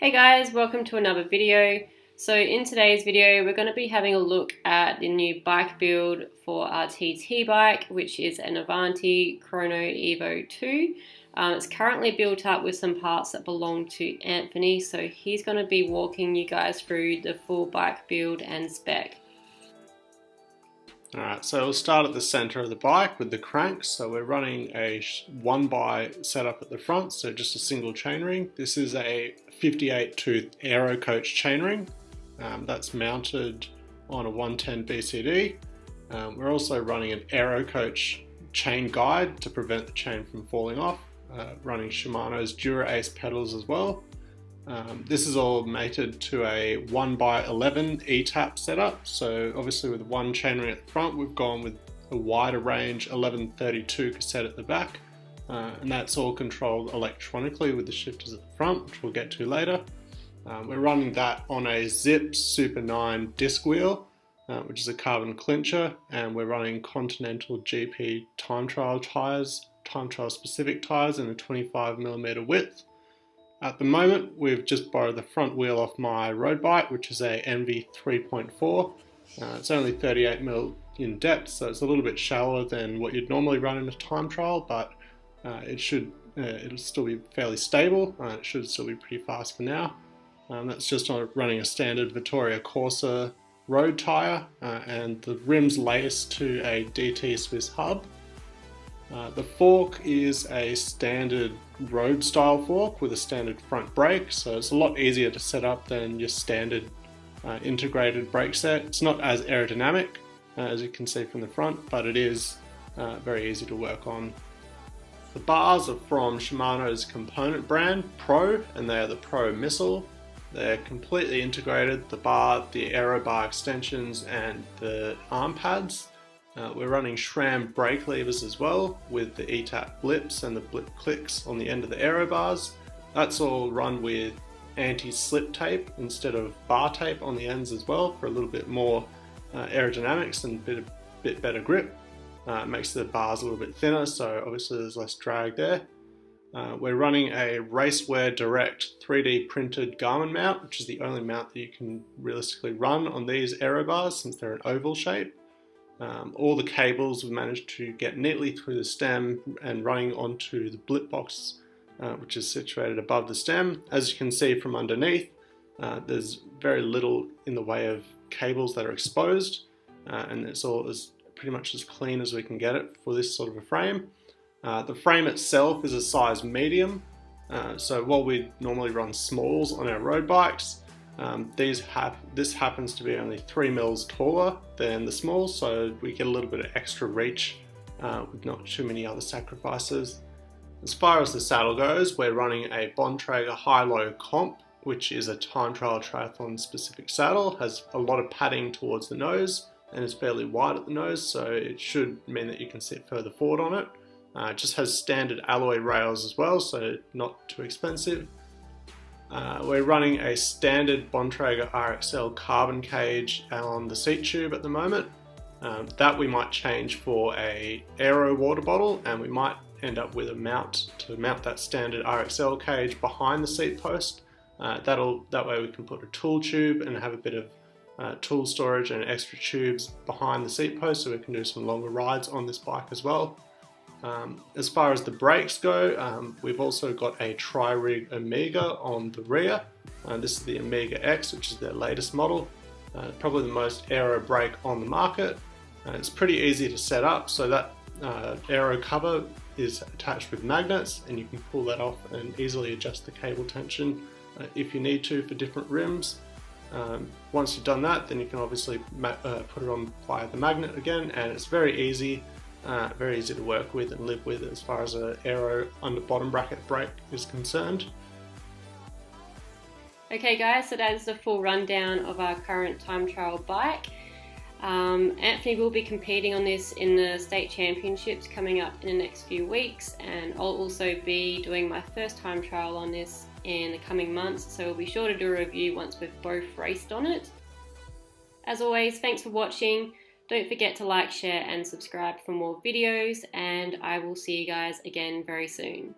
Hey guys, welcome to another video. So in today's video we're going to be having a look at the new bike build for our TT bike, which is an Avanti Chrono Evo 2. It's currently built up with some parts that belong to Anthony, so he's going to be walking you guys through the full bike build and spec. Alright, so we'll start at the center of the bike with the cranks. So we're running a 1x setup at the front, so just a single chainring. This is a 58 tooth aero coach chainring that's mounted on a 110 BCD. We're also running an aero coach chain guide to prevent the chain from falling off, running Shimano's Dura Ace pedals as well. This is all mated to a 1x11 eTap setup, so obviously with one chainring at the front we've gone with a wider range 1132 cassette at the back, and that's all controlled electronically with the shifters at the front, which we'll get to later. We're running that on a Zip Super 9 disc wheel, which is a carbon clincher, and we're running Continental GP time trial tyres, time trial specific tyres in a 25mm width. At the moment, we've just borrowed the front wheel off my road bike, which is a MV 3.4. It's only 38mm in depth, so it's a little bit shallower than what you'd normally run in a time trial, but it'll still be fairly stable. It should still be pretty fast for now. That's just running a standard Vittoria Corsa road tyre, and the rim's laced to a DT Swiss hub. The fork is a standard road style fork with a standard front brake, so it's a lot easier to set up than your standard integrated brake set. It's not as aerodynamic as you can see from the front, but it is very easy to work on. The bars are from Shimano's component brand Pro, and they are the Pro Missile. They're completely integrated, the bar, the aero bar extensions and the arm pads. We're running SRAM brake levers as well, with the eTap blips and the blip clicks on the end of the aero bars. That's all run with anti-slip tape instead of bar tape on the ends as well, for a little bit more aerodynamics and a bit better grip. It makes the bars a little bit thinner, so obviously there's less drag there. We're running a Racewear Direct 3D printed Garmin mount, which is the only mount that you can realistically run on these aero bars since they're an oval shape. All the cables we've managed to get neatly through the stem and running onto the blip box, which is situated above the stem. As you can see from underneath, there's very little in the way of cables that are exposed, and it's all pretty much as clean as we can get it for this sort of a frame. The frame itself is a size medium, so while we normally run smalls on our road bikes, this happens to be only 3mm taller than the small, so we get a little bit of extra reach with not too many other sacrifices. As far as the saddle goes, we're running a Bontrager high-low comp, which is a time trial triathlon specific saddle. Has a lot of padding towards the nose and is fairly wide at the nose, so it should mean that you can sit further forward on it. It just has standard alloy rails as well, so not too expensive. We're running a standard Bontrager RXL carbon cage on the seat tube at the moment. That we might change for a aero water bottle, and we might end up with a mount to mount that standard RXL cage behind the seat post. That way we can put a tool tube and have a bit of tool storage and extra tubes behind the seat post, so we can do some longer rides on this bike as well. As far as the brakes go, we've also got a tri-rig Omega on the rear. This is the Omega X, which is their latest model. Probably the most aero brake on the market. It's pretty easy to set up, so that aero cover is attached with magnets, and you can pull that off and easily adjust the cable tension if you need to for different rims. Once you've done that, then you can obviously put it on via the magnet again, and it's very easy to work with and live with as far as an aero under bottom bracket brake is concerned. Okay guys, so that is the full rundown of our current time trial bike. Anthony will be competing on this in the state championships coming up in the next few weeks, and I'll also be doing my first time trial on this in the coming months, so we'll be sure to do a review once we've both raced on it. As always, thanks for watching. Don't forget to like, share and subscribe for more videos, and I will see you guys again very soon.